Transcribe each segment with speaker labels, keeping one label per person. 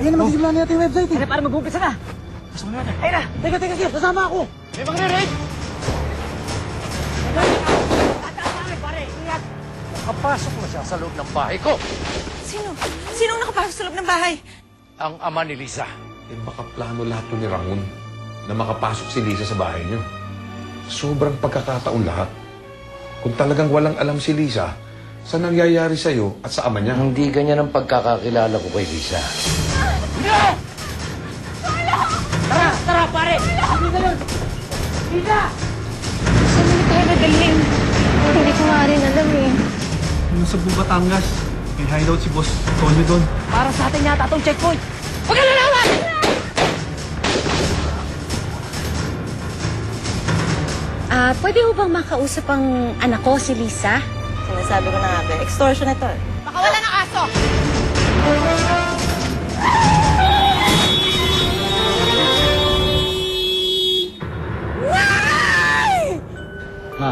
Speaker 1: Ayun na, magsisimula na natin yung website eh.
Speaker 2: Kaya para mag-umpisa na.
Speaker 1: Pasok na natin.
Speaker 2: Ayun na.
Speaker 1: Teka, sir. Kasama ako.
Speaker 2: May magre-raid. Pare, ingat.
Speaker 3: Nakapasok na siya sa loob ng bahay ko.
Speaker 4: Sino? Sinong nakapasok sa loob ng bahay?
Speaker 3: Ang ama ni Lisa.
Speaker 5: Eh baka plano lahat to ni Ramon na makapasok si Lisa sa bahay niyo. Sobrang pagkakataon lahat. Kung talagang walang alam si Lisa sa nangyayari sa'yo at sa ama niya.
Speaker 3: Hindi ganyan ang pagkakakilala ko kay Lisa.
Speaker 2: Tara, pare.
Speaker 4: Saan na tayo nadalhin? Hindi ko nga rin alam eh.
Speaker 1: Nasa Batangas. May hideout si Boss Tonyo doon.
Speaker 2: Para sa atin yata itong checkpoint. Huwag ka lalawan!
Speaker 4: Pwede mo bang makausap ang anak ko, si Lisa?
Speaker 6: Sinasabi ko na nga, be. Extortion ito eh.
Speaker 4: Baka wala ng aso!
Speaker 2: Ma,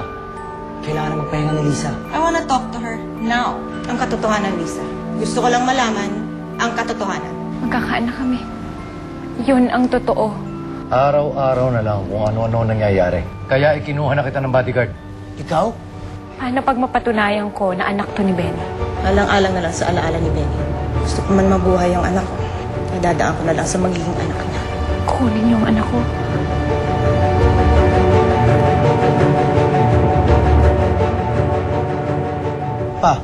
Speaker 2: kailangan na magpahinga ni Lisa.
Speaker 6: I wanna talk to her now. Ang katotohanan, Lisa. Gusto ko lang malaman ang katotohanan.
Speaker 4: Magkakaanak kami. Yun ang totoo.
Speaker 3: Araw-araw na lang kung ano-ano nangyayari. Kaya ikinuha na kita ng bodyguard.
Speaker 2: Ikaw?
Speaker 4: Paano pag mapatunayan ko na anak to ni Benny?
Speaker 6: Alang-alang na lang sa alaala ni Benny. Gusto ko man mabuhay ang anak ko. Kaya dadaan ko na lang sa magiging anak niya.
Speaker 4: Kunin yung anak ko.
Speaker 2: Pa,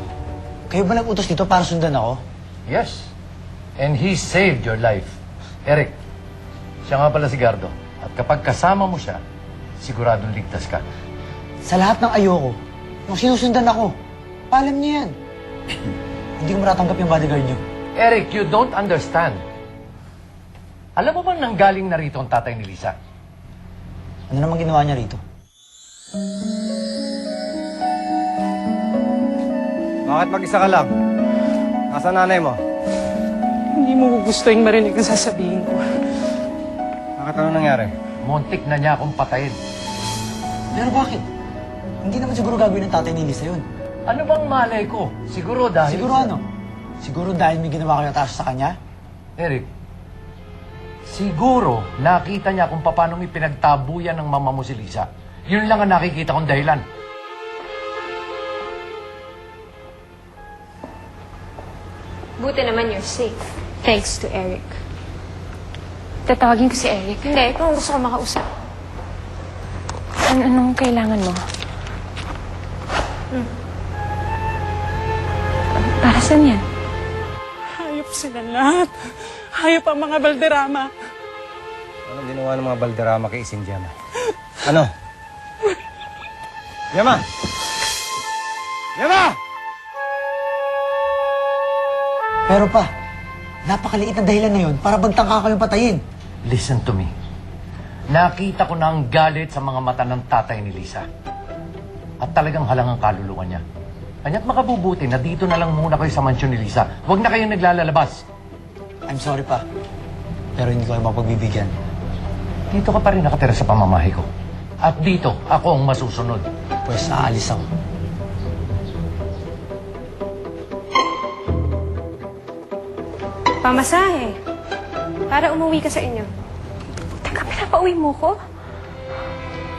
Speaker 2: kayo ba nag-utos dito para sundan ako?
Speaker 3: Yes. And he saved your life. Eric, siya nga pala si Gardo. At kapag kasama mo siya, siguradong ligtas ka.
Speaker 2: Sa lahat ng ayoko, nung sinusundan ako, paalam niya yan. Hindi ko matatanggap yung bodyguard niyo.
Speaker 3: Eric, you don't understand. Alam mo bang nanggaling na rito ang tatay ni Lisa?
Speaker 2: Ano naman ginawa niya rito?
Speaker 7: Bakit mag-isa ka lang? Nasaan nanay mo?
Speaker 8: Hindi mo gugustuhin marinig ang sasabihin ko.
Speaker 7: Bakit ano nangyari?
Speaker 3: Muntik na niya akong patayin.
Speaker 2: Pero bakit? Hindi naman siguro gagawin ng tatay ni Lisa yun.
Speaker 3: Ano bang malay ko? Siguro dahil...
Speaker 2: Siguro ano? Siguro dahil may ginawa kayo taas sa kanya?
Speaker 3: Eric, siguro nakita niya kung paano may pinagtabuyan ng mama mo si Lisa. Yun lang ang nakikita kong dahilan.
Speaker 9: Buti naman you're safe. Thanks to Eric.
Speaker 4: Tatawagin ko si Eric.
Speaker 9: Hindi, ikaw ang gusto ko makausap.
Speaker 4: Anong kailangan mo? Para saan yan?
Speaker 8: Hayop sila lahat. Hayop ang mga balderama.
Speaker 7: Ano ginawa ng mga balderama kay Ising Gemma? Ano? Gemma! Gemma!
Speaker 2: Pero pa, napakaliit na dahilan na yun para bagtangka kayong patayin.
Speaker 3: Listen to me. Nakita ko na ang galit sa mga mata ng tatay ni Lisa. At talagang halang ang kaluluwa niya. Kanya't makabubuti na dito na lang muna kayo sa mansyon ni Lisa. Huwag na kayong naglalalabas.
Speaker 2: I'm sorry pa, pero hindi ko kayo mapagbibigyan.
Speaker 3: Dito ka pa rin nakatira sa pamamahay ko. At dito, ako ang masusunod.
Speaker 2: Pues aalis ako.
Speaker 9: Pamasahe. Para umuwi ka sa inyo.
Speaker 4: Teka, pinapauwi mo ko?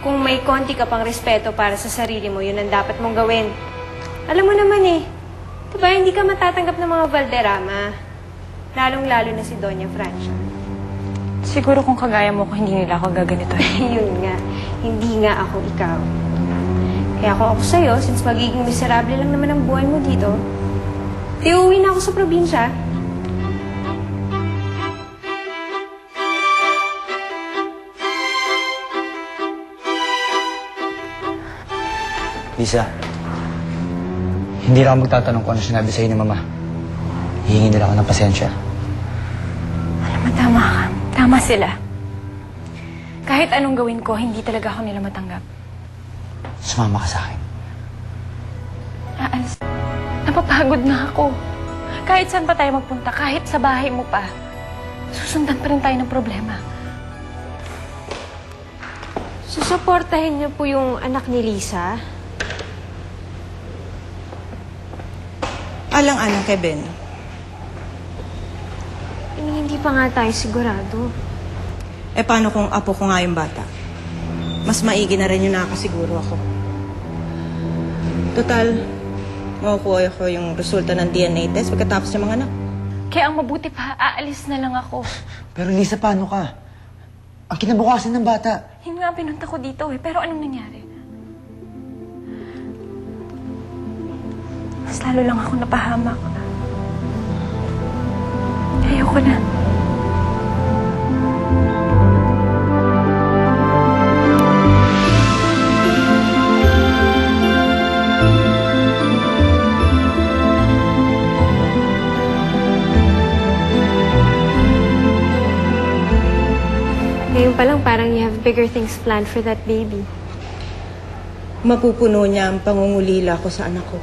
Speaker 9: Kung may konti ka pang respeto para sa sarili mo, yun ang dapat mong gawin. Alam mo naman eh, diba hindi ka matatanggap ng mga Valderrama. Lalong-lalo na si Doña Francia.
Speaker 4: Siguro kung kagaya mo ko, hindi nila ako gaganito.
Speaker 9: Yun nga, hindi nga ako ikaw. Kaya kung ako sa'yo, since magiging miserable lang naman ang buhay mo dito, di uuwi na ako sa probinsya.
Speaker 2: Lisa, hindi na ako magtatanong kung ano sinabi sa'yo ni Mama. Hihingi nila ako ng pasensya.
Speaker 4: Alam mo, tama ka. Tama sila. Kahit anong gawin ko, hindi talaga ako nila matanggap.
Speaker 2: Sumama ka sa akin.
Speaker 4: Aalis. Napapagod na ako. Kahit saan pa tayo magpunta, kahit sa bahay mo pa, susundan pa rin tayo ng problema.
Speaker 9: Susuportahin niyo po yung anak ni Lisa.
Speaker 6: Alang-alang kay Ben.
Speaker 9: Hindi pa nga tayo sigurado.
Speaker 6: Eh, paano kung apo ko nga yung bata? Mas maigi na rin yung nakasiguro ako. Total, makukuha ko yung resulta ng DNA test pagkatapos ng mga anak.
Speaker 4: Kaya ang mabuti pa, aalis na lang ako.
Speaker 2: Pero Lisa, paano ka? Ang kinabukasan ng bata.
Speaker 4: Yun nga pinunta ko dito pero anong nangyari? Mas lalo lang ako napahamak. Ayoko na.
Speaker 9: Ngayon pa lang parang you have bigger things planned for that baby.
Speaker 6: Mapupuno niya ang pangungulila ko sa anak ko.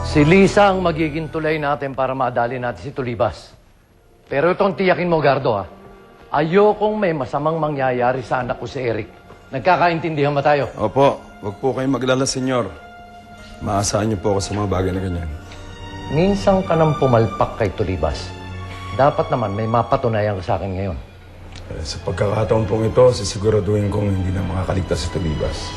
Speaker 3: Si Lisa ang magiging tulay natin para maadali natin si Tulibas. Pero itong tiyakin mo, Gardo, ha? Ayokong may masamang mangyayari sa anak ko si Eric. Nagkakaintindihan ba tayo?
Speaker 10: Opo, wag po kayong maglala, senyor. Maasahan niyo po ako sa mga bagay na ganyan.
Speaker 3: Minsan ka nang pumalpak kay Tulibas. Dapat naman may mapatunayan ka sa akin ngayon.
Speaker 10: Sa pagkakataon pong ito, sisiguraduhin kong hindi na makakaligtas si Tulibas.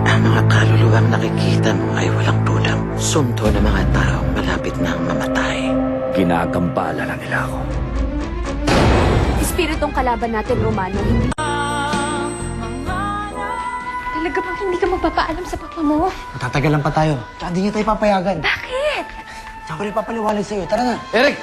Speaker 11: Ang mga kaluluwang nakikita mo ay walang tulang. Sunto ng mga taong malapit na ang mamatay.
Speaker 3: Ginagambala na nila ako.
Speaker 4: Espiritong kalaban natin, Romano, hindi... Talaga bang hindi ka magpapaalam sa papa mo?
Speaker 2: Matatagalan pa tayo. Tsaka di niya tayo papayagan.
Speaker 4: Bakit?
Speaker 2: Tsaka ko rin papaliwanag sa'yo. Tara na.
Speaker 3: Eric!